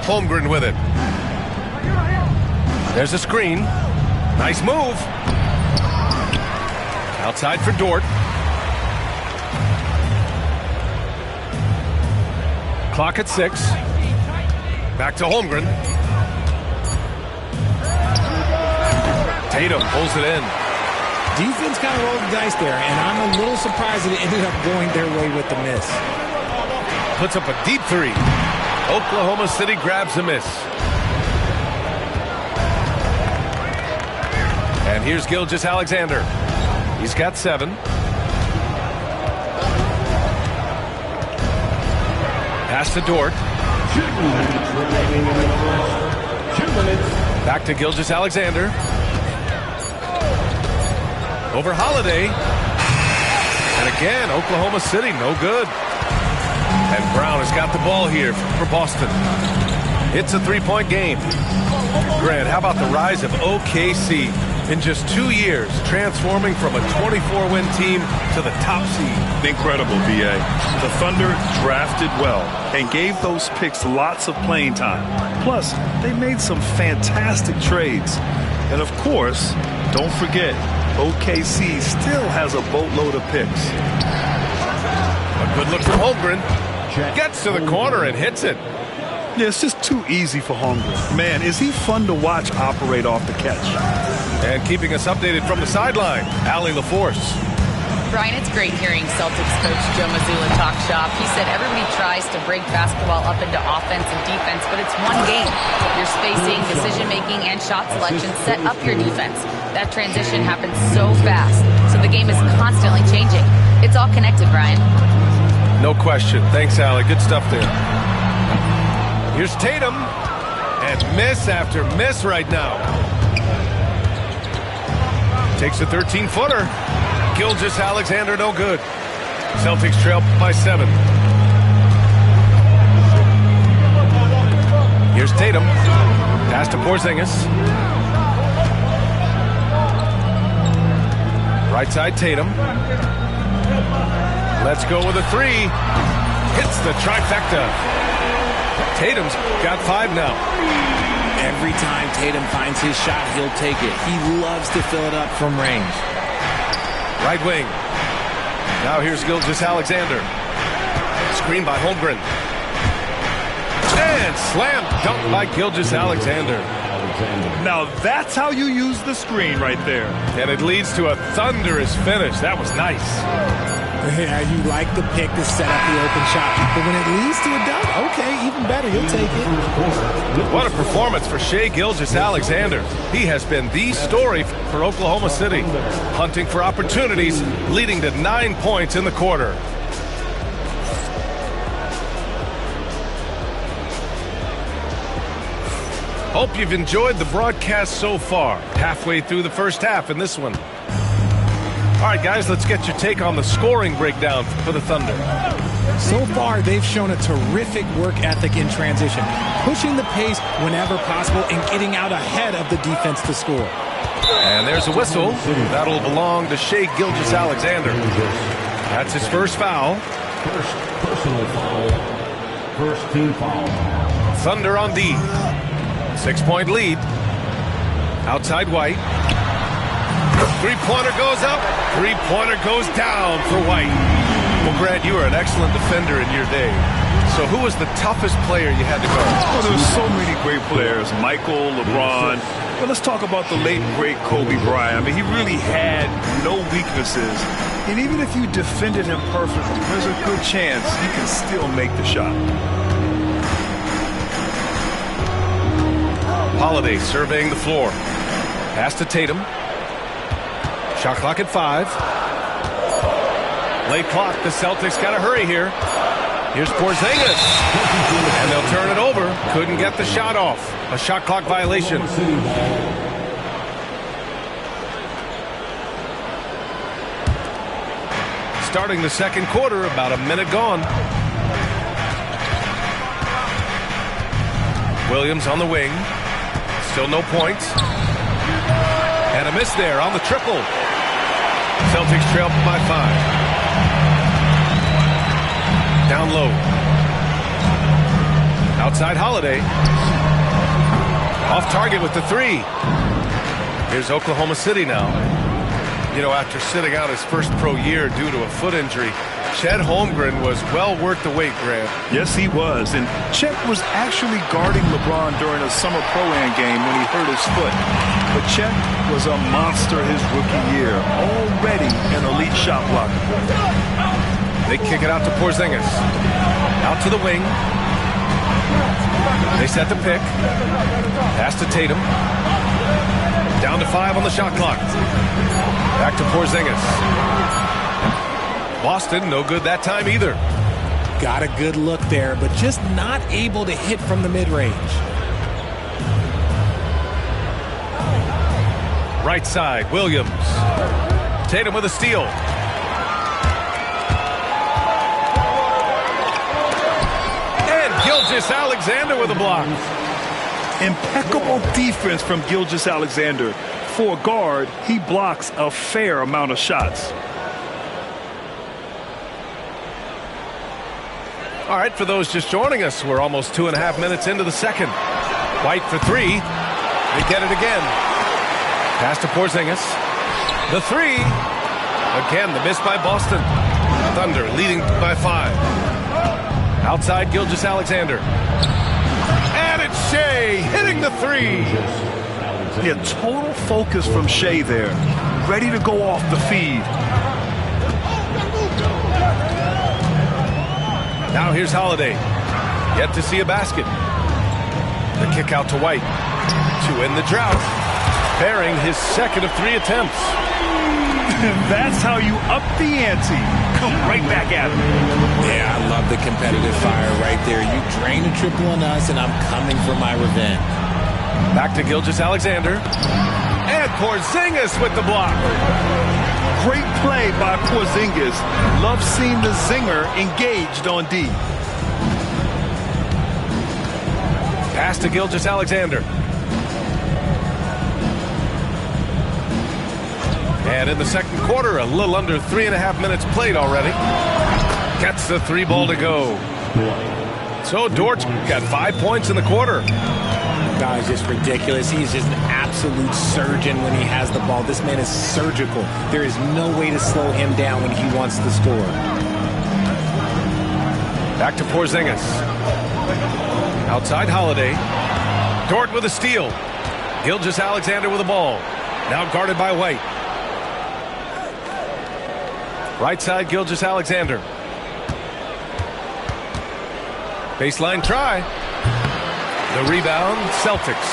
Holmgren with it. There's a screen. Nice move. Outside for Dort. Clock at 6. Back to Holmgren. Tatum pulls it in. Defense kind of rolled the dice there, and I'm a little surprised that it ended up going their way with the miss. Puts up a deep three. Oklahoma City grabs a miss. And here's Gilgeous-Alexander. He's got 7. Pass to Dort. 2 minutes remaining in the first. 2 minutes. Back to Gilgeous-Alexander. Over Holiday. And again, Oklahoma City, no good. And Brown has got the ball here for Boston. It's a 3-point game. Grant, how about the rise of OKC? In just 2 years, transforming from a 24-win team to the top seed. Incredible, B.A. The Thunder drafted well and gave those picks lots of playing time. Plus, they made some fantastic trades. And of course, don't forget, OKC still has a boatload of picks. A good look from Holmgren. Gets to the corner and hits it. Yeah, it's just too easy for Holmgren. Man, is he fun to watch operate off the catch. And keeping us updated from the sideline, Allie LaForce. Brian, it's great hearing Celtics coach Joe Mazzulla talk shop. He said everybody tries to break basketball up into offense and defense, but it's one game. Your spacing, decision-making, and shot selection set up your defense. That transition happens so fast, so the game is constantly changing. It's all connected, Brian. No question. Thanks, Allie. Good stuff there. Here's Tatum. And miss after miss right now. Takes a 13-footer. Gilgeous-Alexander, no good. Celtics trail by 7. Here's Tatum. Pass to Porzingis. Right side, Tatum. Let's go with a 3. Hits the trifecta. Tatum's got 5 now. Every time Tatum finds his shot, he'll take it. He loves to fill it up from range. Right wing. Now here's Gilgeous-Alexander. Screen by Holmgren. And slam dunk by Gilgeous-Alexander. Now that's how you use the screen right there. And it leads to a thunderous finish. That was nice. Yeah, you like the pick to set up the open shot. But when it leads to a dunk, okay, even better. You'll take it. What a performance for Shai Gilgeous-Alexander. He has been the story for Oklahoma City. Hunting for opportunities, leading to 9 points in the quarter. Hope you've enjoyed the broadcast so far. Halfway through the first half in this one. All right, guys, let's get your take on the scoring breakdown for the Thunder. So far, they've shown a terrific work ethic in transition, pushing the pace whenever possible and getting out ahead of the defense to score. And there's a whistle. That'll belong to Shai Gilgeous-Alexander. That's his first foul. First personal foul. First team foul. Thunder on D. 6-point lead. Outside White. Three-pointer goes up. Three-pointer goes down for White. Well, Grant, you were an excellent defender in your day. So who was the toughest player you had to guard? Oh, there were so many great players. Michael, LeBron. But let's talk about the late, great Kobe Bryant. I mean, he really had no weaknesses. And even if you defended him perfectly, there's a good chance he can still make the shot. Holiday surveying the floor. Pass to Tatum. Shot clock at 5. Late clock. The Celtics got to hurry here. Here's Porzingis. And they'll turn it over. Couldn't get the shot off. A shot clock violation. Starting the second quarter, about a minute gone. Williams on the wing. Still no points. And a miss there on the triple. Celtics trail by 5. Down low. Outside Holiday. Off target with the three. Here's Oklahoma City now. You know, after sitting out his first pro year due to a foot injury, Chet Holmgren was well worth the wait, Grant. Yes, he was. And Chet was actually guarding LeBron during a summer Pro-Am game when he hurt his foot. But Chet was a monster his rookie year, already an elite shot blocker. They kick it out to Porzingis. Out to the wing. They set the pick. Pass to Tatum. Down to 5 on the shot clock. Back to Porzingis. Boston, no good that time either. Got a good look there, but just not able to hit from the mid-range. Right side, Williams. Tatum with a steal. And Gilgeous-Alexander with a block. Impeccable defense from Gilgeous-Alexander. For a guard, he blocks a fair amount of shots. All right, for those just joining us, we're almost 2.5 minutes into the second. White for three. They get it again. Pass to Porzingis. The three. Again, the miss by Boston. Thunder leading by 5. Outside Gilgeous-Alexander. And it's Shea hitting the three. Yeah, total focus from Shea there. Ready to go off the feed. Now here's Holiday. Yet to see a basket. The kick out to White. To end the drought. Bearing his second of 3 attempts. That's how you up the ante. Come right back at him. Yeah, I love the competitive fire right there. You drain a triple on us, and I'm coming for my revenge. Back to Gilgeous-Alexander. And Porzingis with the block. Great play by Porzingis. Love seeing the zinger engaged on D. Pass to Gilgeous-Alexander. And in the second quarter, a little under 3.5 minutes played already. Gets the 3 ball to go. So Dort's got 5 points in the quarter. Guy's just ridiculous. He's just an absolute surgeon when he has the ball. This man is surgical. There is no way to slow him down when he wants to score. Back to Porzingis. Outside Holiday. Dort with a steal. Gilgeous-Alexander with the ball. Now guarded by White. Right side, Gilgeous-Alexander. Baseline try. The rebound, Celtics.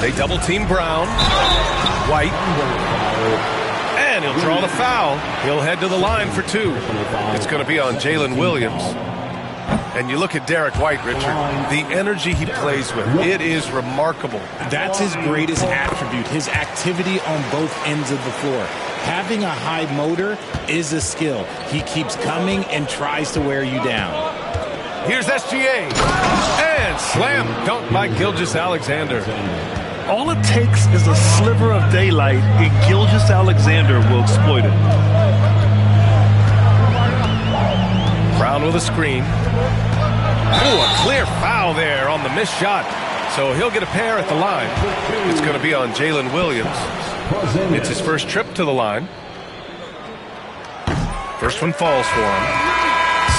They double team Brown. White. And he'll draw the foul. He'll head to the line for 2. It's going to be on Jalen Williams. And you look at Derek White, Richard, the energy he plays with, it is remarkable. That's his greatest attribute, his activity on both ends of the floor. Having a high motor is a skill. He keeps coming and tries to wear you down. Here's SGA. And slam dunk by Gilgeous-Alexander. All it takes is a sliver of daylight, and Gilgeous-Alexander will exploit it. Brown with a screen. Ooh, a clear foul there on the missed shot. So he'll get a pair at the line. It's going to be on Jalen Williams. It's his first trip to the line. First one falls for him.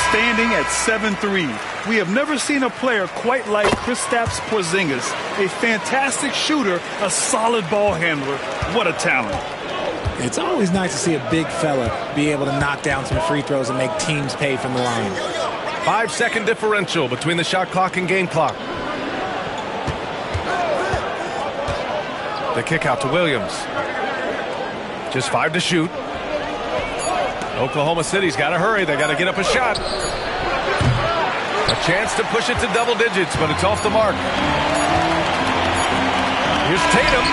Standing at 7'3", we have never seen a player quite like Kristaps Porzingis. A fantastic shooter, a solid ball handler. What a talent. It's always nice to see a big fella be able to knock down some free throws and make teams pay from the line. 5-second differential between the shot clock and game clock. The kick out to Williams. Just 5 to shoot. Oklahoma City's got to hurry. They got to get up a shot. A chance to push it to double digits, but it's off the mark. Here's Tatum.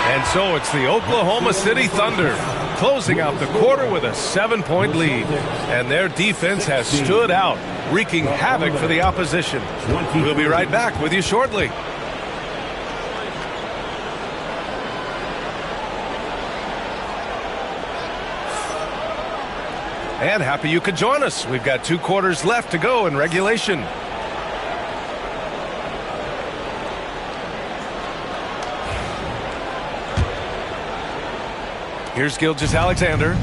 And so it's the Oklahoma City Thunder closing out the quarter with a 7-point lead. And their defense has stood out, wreaking havoc for the opposition. We'll be right back with you shortly. And happy you could join us. We've got 2 quarters left to go in regulation. Here's Gilgeous-Alexander.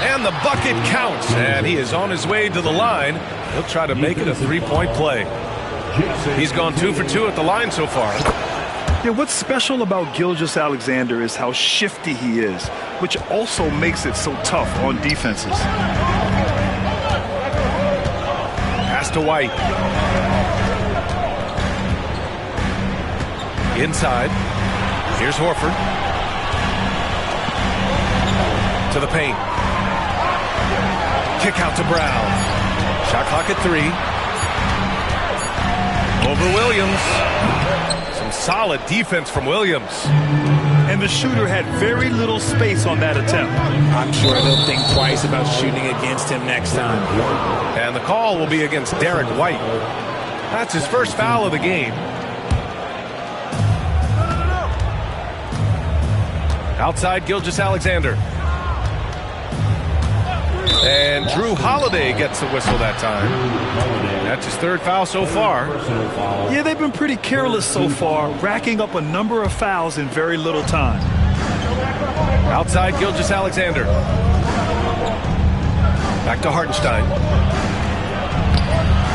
And the bucket counts. And he is on his way to the line. He'll try to make it a 3-point play. He's gone 2 for 2 at the line so far. Yeah, what's special about Gilgeous-Alexander is how shifty he is, which also makes it so tough on defenses. Pass to White. Inside. Here's Horford. To the paint. Kick out to Brown. Shot clock at 3. Over Williams. Some solid defense from Williams. And the shooter had very little space on that attempt. I'm sure they'll think twice about shooting against him next time. And the call will be against Derek White. That's his first foul of the game. Outside, Gilgeous-Alexander. And Drew Holiday gets the whistle that time. That's his 3rd foul so far. Yeah, they've been pretty careless so far, racking up a number of fouls in very little time. Outside, Gilgeous-Alexander. Back to Hartenstein.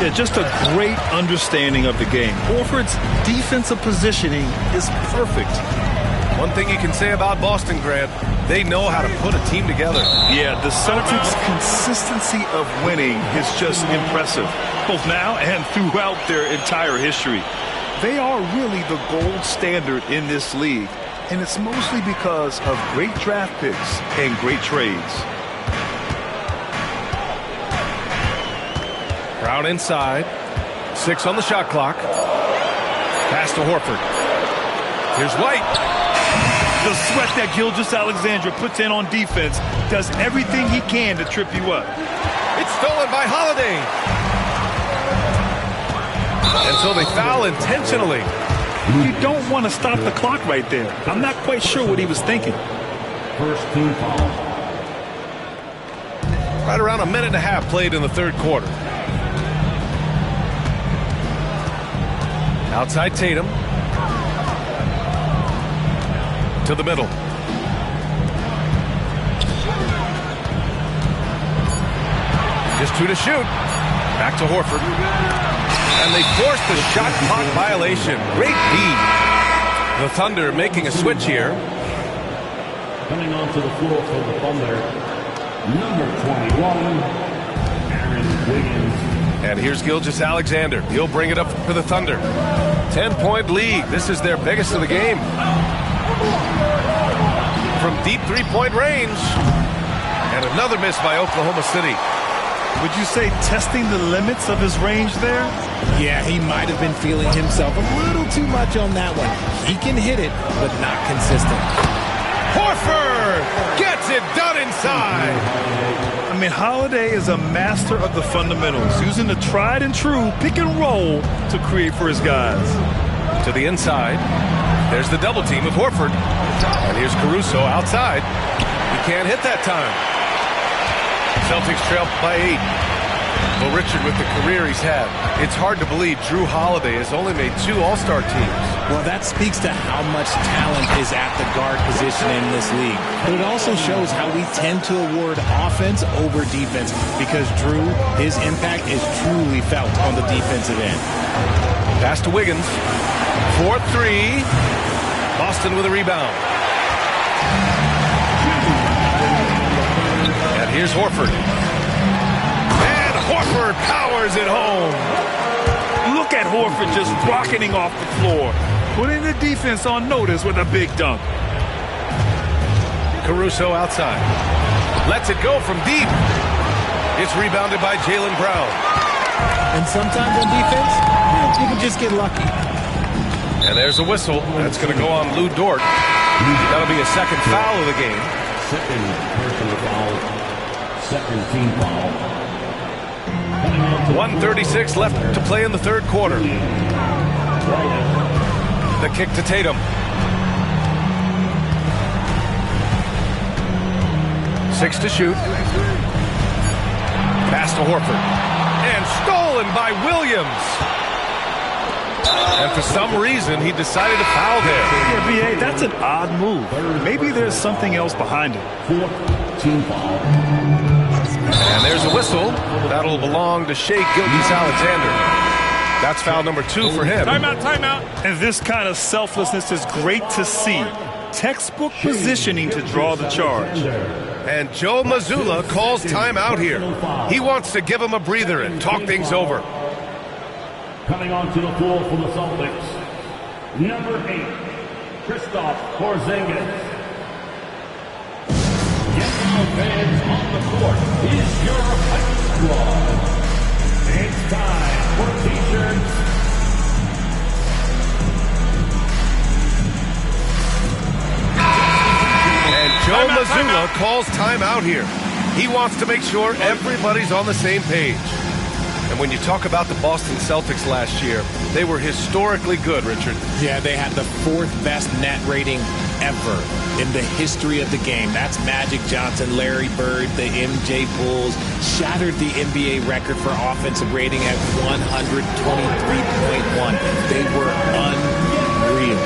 Yeah, just a great understanding of the game. Horford's defensive positioning is perfect. One thing you can say about Boston, Grant, they know how to put a team together. Yeah, the Celtics' consistency of winning is just impressive, both now and throughout their entire history. They are really the gold standard in this league, and it's mostly because of great draft picks and great trades. Brown inside. 6 on the shot clock. Pass to Horford. Here's White. The sweat that Gilgeous-Alexander puts in on defense does everything he can to trip you up. It's stolen by Holiday. And so they foul intentionally. You don't want to stop the clock right there. I'm not quite sure what he was thinking. First team foul. Right around a minute and a half played in the 3rd quarter. Outside Tatum. To the middle. Just 2 to shoot. Back to Horford. And they forced the shot clock violation. Great D. The Thunder making a switch here. Coming onto the floor for the Thunder, number 21, Aaron Wiggins. And here's Gilgeous-Alexander. He'll bring it up for the Thunder. 10-point lead. This is their biggest of the game. From deep 3-point range. And another miss by Oklahoma City. Would you say testing the limits of his range there? Yeah, he might have been feeling himself a little too much on that one. He can hit it, but not consistent. Horford gets it done inside. I mean, Holiday is a master of the fundamentals, using the tried and true pick and roll to create for his guys. To the inside. There's the double team with Horford. And here's Caruso outside. He can't hit that time. Celtics trail by 8. Well, Richard, with the career he's had, it's hard to believe Drew Holiday has only made 2 All-Star teams. Well, that speaks to how much talent is at the guard position in this league. But it also shows how we tend to award offense over defense, because Drew, his impact is truly felt on the defensive end. Pass to Wiggins. 4-3. Boston with a rebound. And here's Horford. And Horford powers it home. Look at Horford just rocketing off the floor, putting the defense on notice with a big dunk. Caruso outside. Lets it go from deep. It's rebounded by Jaylen Brown. And sometimes on defense, you can just get lucky. And there's a whistle. That's going to go on Lou Dort. That'll be a 2nd foul of the game. Second personal foul. Second team foul. 1:36 left to play in the 3rd quarter. The kick to Tatum. 6 to shoot. Pass to Horford. And stolen by Williams. And for some reason, he decided to foul there. Yeah, B.A., that's an odd move. Maybe there's something else behind it. Team foul. And there's a whistle. That'll belong to Shea Gilgeous-Alexander. That's foul number 2 for him. Timeout, timeout. And this kind of selflessness is great to see. Textbook positioning to draw the charge. And Joe Mazzulla calls timeout here. He wants to give him a breather and talk things over. Coming onto the floor for the Celtics, number 8, Kristaps Porzingis. Yes, fans on the court is your hype squad. It's time for t-shirts. And Joe Mazzulla calls timeout here. He wants to make sure everybody's on the same page. And when you talk about the Boston Celtics last year, they were historically good, Richard. Yeah, they had the 4th best net rating ever in the history of the game. That's Magic Johnson, Larry Bird, the MJ Bulls. Shattered the NBA record for offensive rating at 123.1. They were unreal.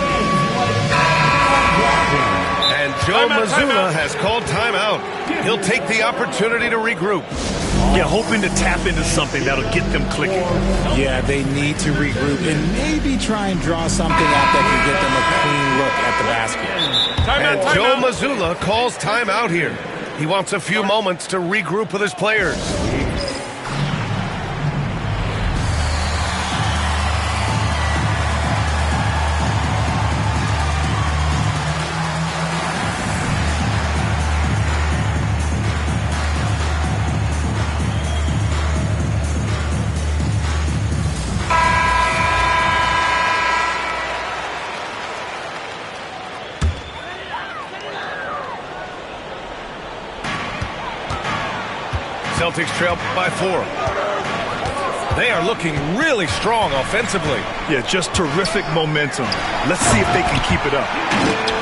And Joe Mazzulla has called timeout. He'll take the opportunity to regroup. Yeah, hoping to tap into something that'll get them clicking. Yeah, they need to regroup and maybe try and draw something up that can get them a clean look at the basket. And Joe Mazzulla calls timeout here. He wants a few moments to regroup with his players. Celtics trail by 4. They are looking really strong offensively. Yeah, just terrific momentum. Let's see if they can keep it up.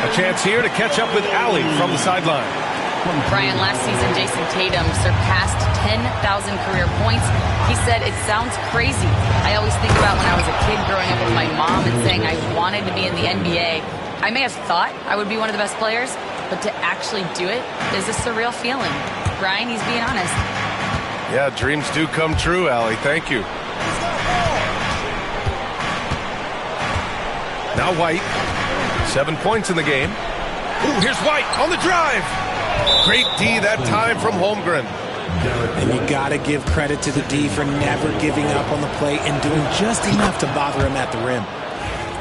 A chance here to catch up with Allie from the sideline. Brian, last season, Jason Tatum surpassed 10,000 career points. He said, "It sounds crazy. I always think about when I was a kid growing up with my mom and saying I wanted to be in the NBA. I may have thought I would be one of the best players, but to actually do it is a surreal feeling." Brian, he's being honest. Yeah, dreams do come true, Allie. Thank you. Now White. 7 points in the game. Ooh, here's White on the drive. Great D that time from Holmgren. And you got to give credit to the D for never giving up on the play and doing just enough to bother him at the rim.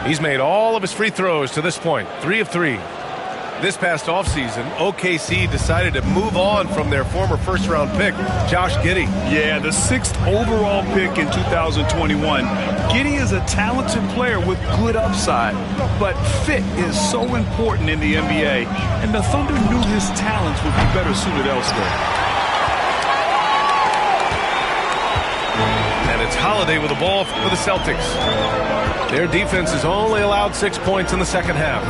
He's made all of his free throws to this point. 3 of 3. This past offseason, OKC decided to move on from their former first-round pick, Josh Giddey. Yeah, the 6th overall pick in 2021. Giddey is a talented player with good upside, but fit is so important in the NBA, and the Thunder knew his talents would be better suited elsewhere. And it's Holiday with the ball for the Celtics. Their defense has only allowed 6 points in the second half.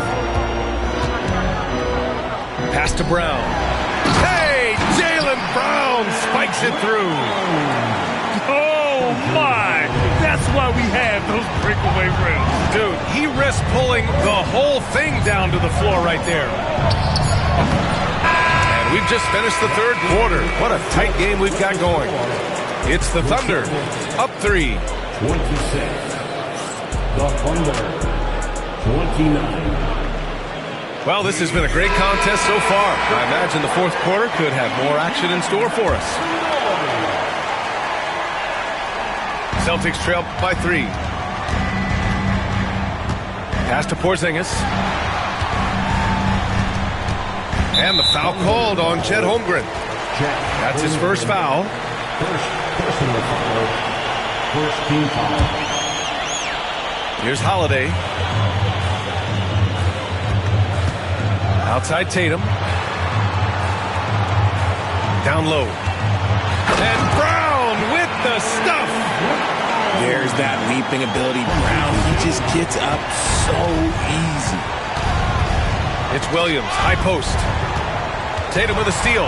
Pass to Brown. Hey, Jaylen Brown spikes it through. Oh, my. That's why we have those breakaway rims. Dude, he risked pulling the whole thing down to the floor right there. And we've just finished the third quarter. What a tight game we've got going. It's the Thunder, up 3. 26. The Thunder, 29. Well, this has been a great contest so far. I imagine the fourth quarter could have more action in store for us. Celtics trail by 3. Pass to Porzingis. And the foul called on Chet Holmgren. That's his first foul. First personal foul. First team foul. Here's Holiday. Outside Tatum. Down low. And Brown with the stuff. There's that leaping ability. Brown, he just gets up so easy. It's Williams, high post. Tatum with a steal.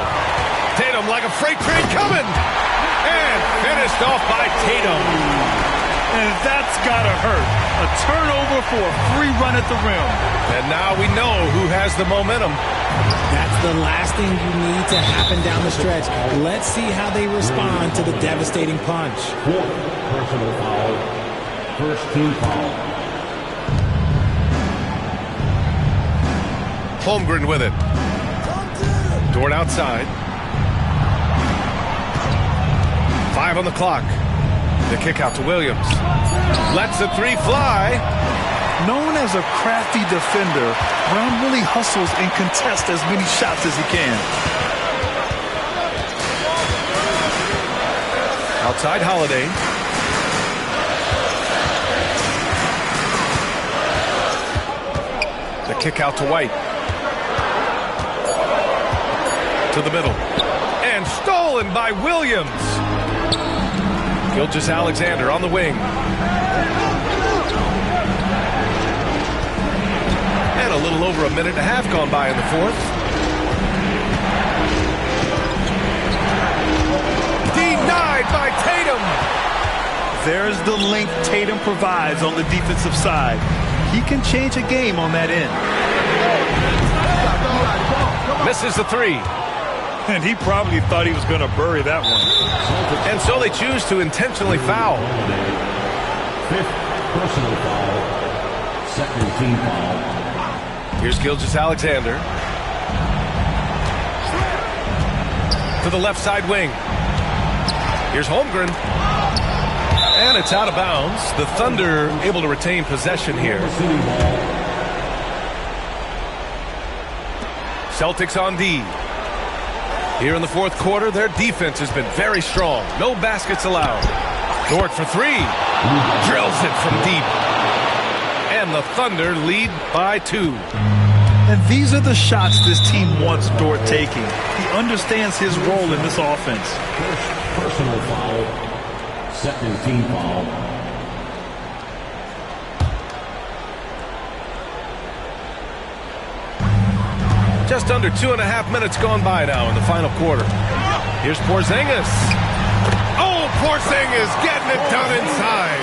Tatum like a freight train coming. And finished off by Tatum. And that's gotta hurt. A turnover for a free run at the rim. And now we know who has the momentum. That's the last thing you need to happen down the stretch. Let's see how they respond to the devastating punch. Fourth personal foul. First team foul. Holmgren with it. Dort outside. 5 on the clock. The kick out to Williams. Lets the three fly. Known as a crafty defender, Brown really hustles and contests as many shots as he can. Outside Holiday. The kick out to White. To the middle. And stolen by Williams. Gilgeous-Alexander on the wing. And a little over a minute and a half gone by in the fourth. Denied by Tatum. There's the length Tatum provides on the defensive side. He can change a game on that end. Misses the three. And he probably thought he was going to bury that one. And so they choose to intentionally foul. Fifth personal foul. Second team foul. Here's Gilgeous-Alexander. To the left side wing. Here's Holmgren. And it's out of bounds. The Thunder able to retain possession here. Celtics on D. Here in the fourth quarter, their defense has been very strong. No baskets allowed. Dort for three. Drills it from deep. And the Thunder lead by 2. And these are the shots this team wants Dort taking. He understands his role in this offense. First personal foul. Second team foul. Just under 2.5 minutes gone by now in the final quarter. Here's Porzingis. Oh, Porzingis getting it done inside.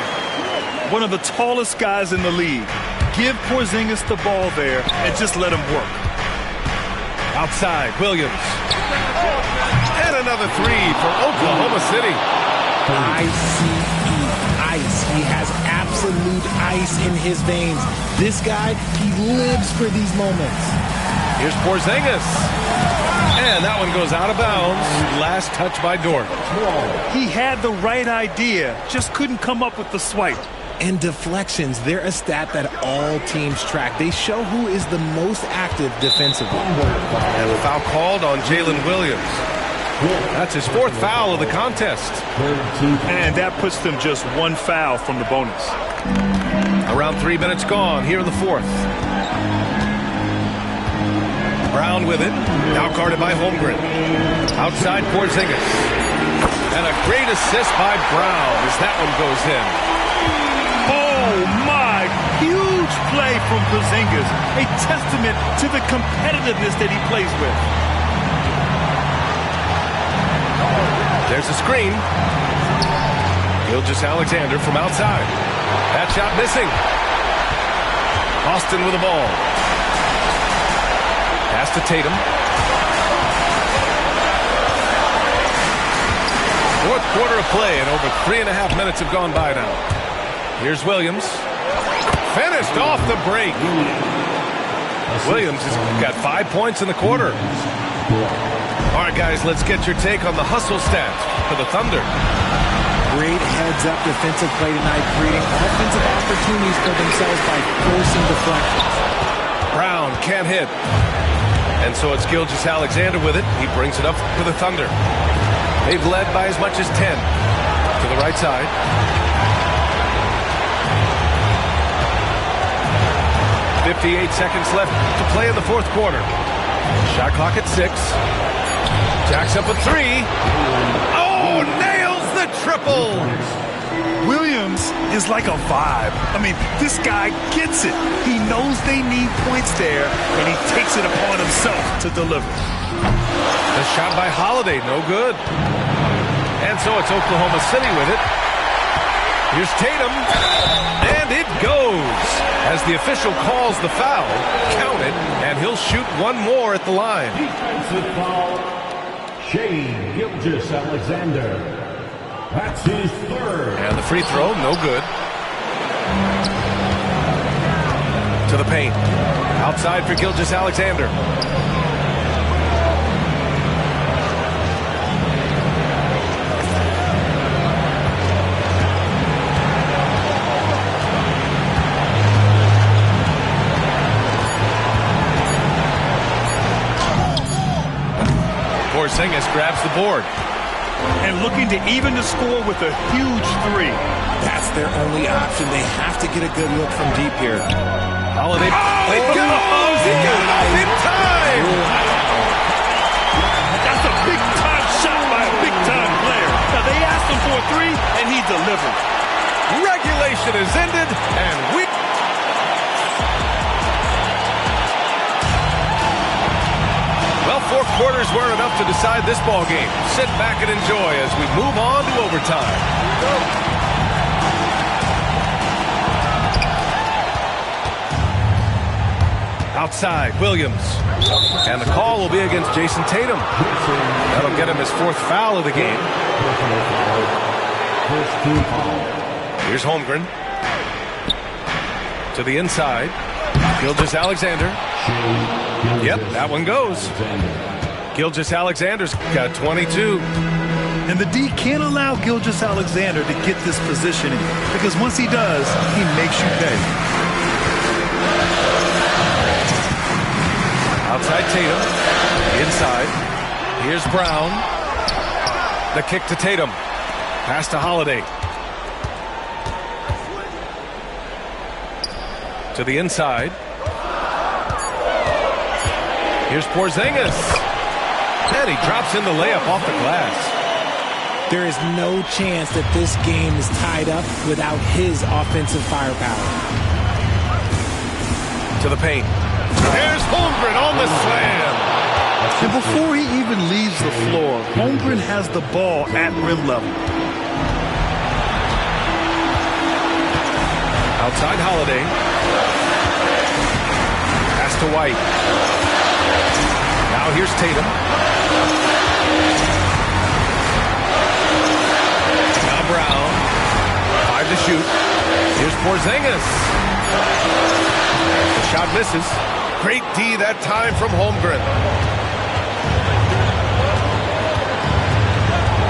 One of the tallest guys in the league. Give Porzingis the ball there and just let him work. Outside, Williams. And another three for Oklahoma City. Ice. He has absolute ice in his veins. This guy, he lives for these moments. Here's Porzingis. And that one goes out of bounds. Last touch by Dort. He had the right idea, just couldn't come up with the swipe. And deflections, they're a stat that all teams track. They show who is the most active defensively. And the foul called on Jalen Williams. That's his fourth foul of the contest. And that puts them just one foul from the bonus. Around 3 minutes gone here in the fourth. Brown with it. Now guarded by Holmgren. Outside Porzingis. And a great assist by Brown as that one goes in. Oh, my. Huge play from Porzingis. A testament to the competitiveness that he plays with. There's a screen. Gilgeous-Alexander from outside. That shot missing. Austin with the ball. Pass to Tatum. Fourth quarter of play, and over 3.5 minutes have gone by now. Here's Williams. Finished off the break. Williams has got 5 points in the quarter. All right, guys, let's get your take on the hustle stats for the Thunder. Great heads-up defensive play tonight, creating offensive opportunities for themselves by forcing deflections. Brown can't hit. And so it's Gilgeous-Alexander with it. He brings it up for the Thunder. They've led by as much as 10. To the right side. .58 seconds left to play in the fourth quarter. Shot clock at 6. Jacks up a 3. Oh, nails the triple. Williams is like a vibe. I mean, this guy gets it. He knows they need points there, and he takes it upon himself to deliver. The shot by Holiday, no good. And so it's Oklahoma City with it. Here's Tatum, and it goes. As the official calls the foul, count it, and he'll shoot one more at the line. Defensive foul, Shane Gilgeous-Alexander. That's his third. And the free throw, no good. To the paint. Outside for Gilgeous-Alexander. Porzingis grabs the board. And looking to even the score with a huge three. That's their only option. They have to get a good look from deep here. Holiday. Oh, it goes! He got it off in time! That's a big-time shot by a big-time player. Now, they asked him for a three, and he delivered. Regulation is ended, and we... Well, 4 quarters weren't enough to decide this ball game. Sit back and enjoy as we move on to overtime. Outside, Williams. And the call will be against Jason Tatum. That'll get him his 4th foul of the game. Here's Holmgren. To the inside. Gilgeous-Alexander. Yep, that one goes. Gilgeous-Alexander's got 22. And the D can't allow Gilgeous-Alexander to get this positioning, because once he does, he makes you pay. Outside Tatum. Inside. Here's Brown. The kick to Tatum. Pass to Holiday. To the inside. Here's Porzingis. And he drops in the layup off the glass. There is no chance that this game is tied up without his offensive firepower. To the paint. There's Holmgren on the slam. And before he even leaves the floor, Holmgren has the ball at rim level. Outside Holiday. Pass to White. Now here's Tatum. Now Brown. 5 to shoot. Here's Porzingis. The shot misses. Great D that time from Holmgren.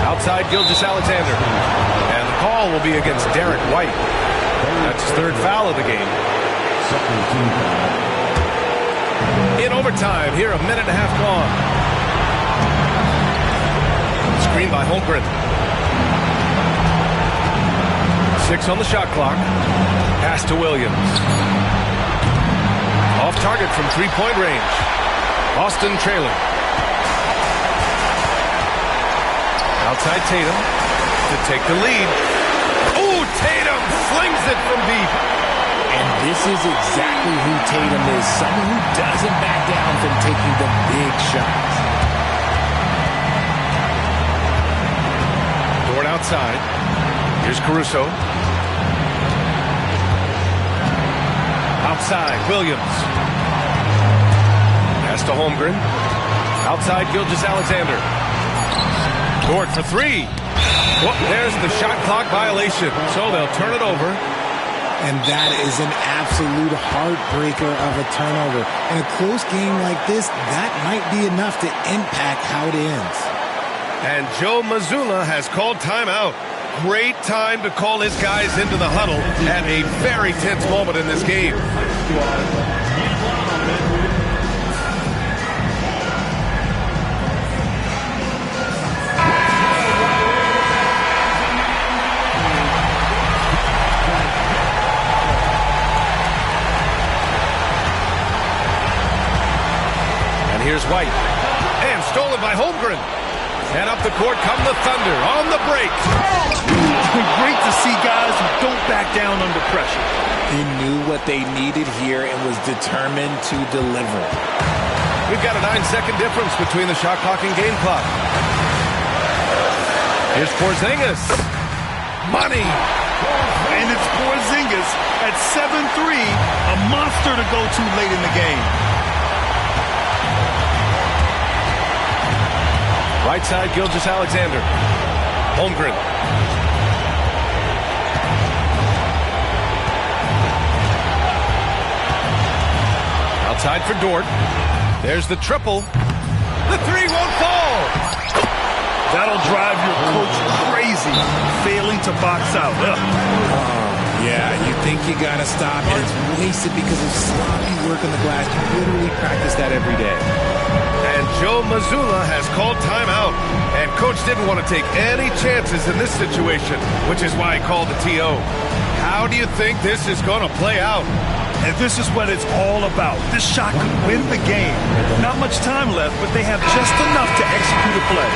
Outside Gilgeous-Alexander. And the call will be against Derek White. That's his 3rd foul of the game. In overtime, here a minute and a half gone. Screen by Holmgren. 6 on the shot clock. Pass to Williams. Off target from 3-point range. Boston trailing. Outside Tatum to take the lead. Oh, Tatum flings it from deep. And this is exactly who Tatum is. Someone who doesn't back down from taking the big shots. Dort outside. Here's Caruso. Outside, Williams. Pass to Holmgren. Outside, Gilgeous-Alexander. Dort for 3. Well, there's the shot clock violation. So they'll turn it over. And that is an absolute heartbreaker of a turnover. In a close game like this, that might be enough to impact how it ends. And Joe Mazzulla has called timeout. Great time to call his guys into the huddle at a very tense moment in this game. And here's White. And stolen by Holmgren. And up the court come the Thunder on the break. Great to see guys who don't back down under pressure. He knew what they needed here and was determined to deliver. We've got a 9-second difference between the shot clock and game clock. Here's Porzingis. Money. And it's Porzingis at 7'3", a monster to go to late in the game. Right side, Gilgeous-Alexander. Holmgren. Outside for Dort. There's the triple. The three won't fall. That'll drive your coach crazy, failing to box out. Yeah, you think you got to stop, and it's wasted because of sloppy work on the glass. You literally practice that every day. And Joe Mazzulla has called timeout. And coach didn't want to take any chances in this situation, which is why he called the TO. How do you think this is going to play out? And this is what it's all about. This shot could win the game. Not much time left, but they have just enough to execute a play.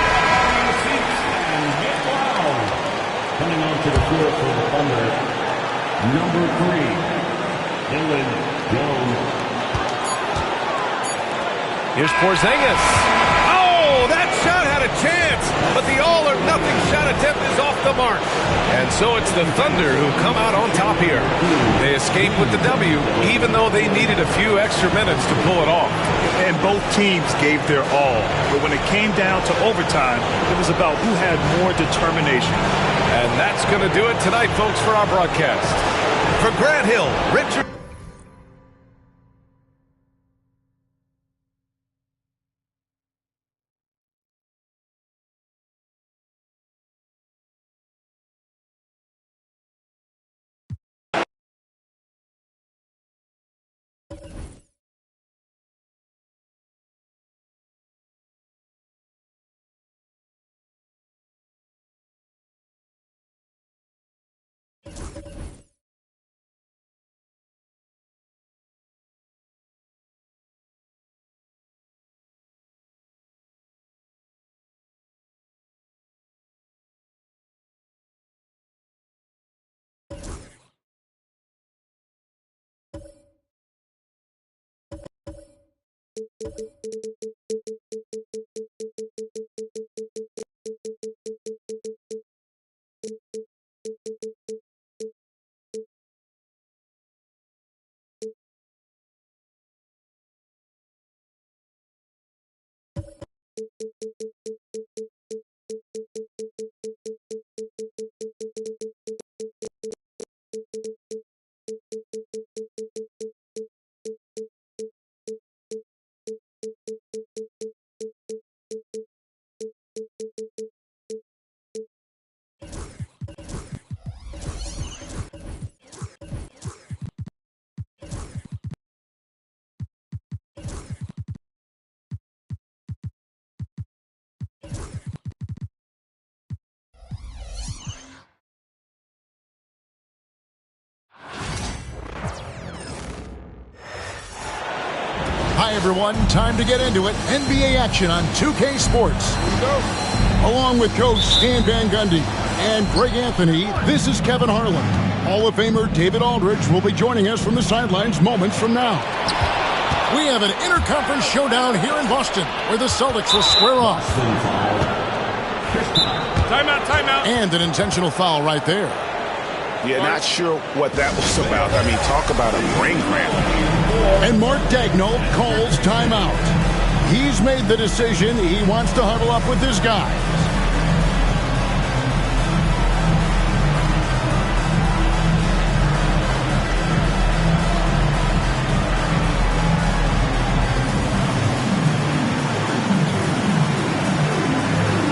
Coming onto the court for the Thunder, number 3, Dylan Jones. Here's Porzingis. Oh, that shot had a chance, but the all-or-nothing shot attempt is off the mark. And so it's the Thunder who come out on top here. They escape with the W, even though they needed a few extra minutes to pull it off. And both teams gave their all. But when it came down to overtime, it was about who had more determination. And that's going to do it tonight, folks, for our broadcast. For Grant Hill, Richard. Hi, everyone. Time to get into it. NBA action on 2K Sports. Here we go. Along with Coach Stan Van Gundy and Greg Anthony, this is Kevin Harlan. Hall of Famer David Aldridge will be joining us from the sidelines moments from now. We have an interconference showdown here in Boston, where the Celtics will square off. Timeout, timeout. And an intentional foul right there. Yeah, not sure what that was about. I mean, talk about a brain cramp. And Mark Daigneault calls timeout. He's made the decision. He wants to huddle up with his guys.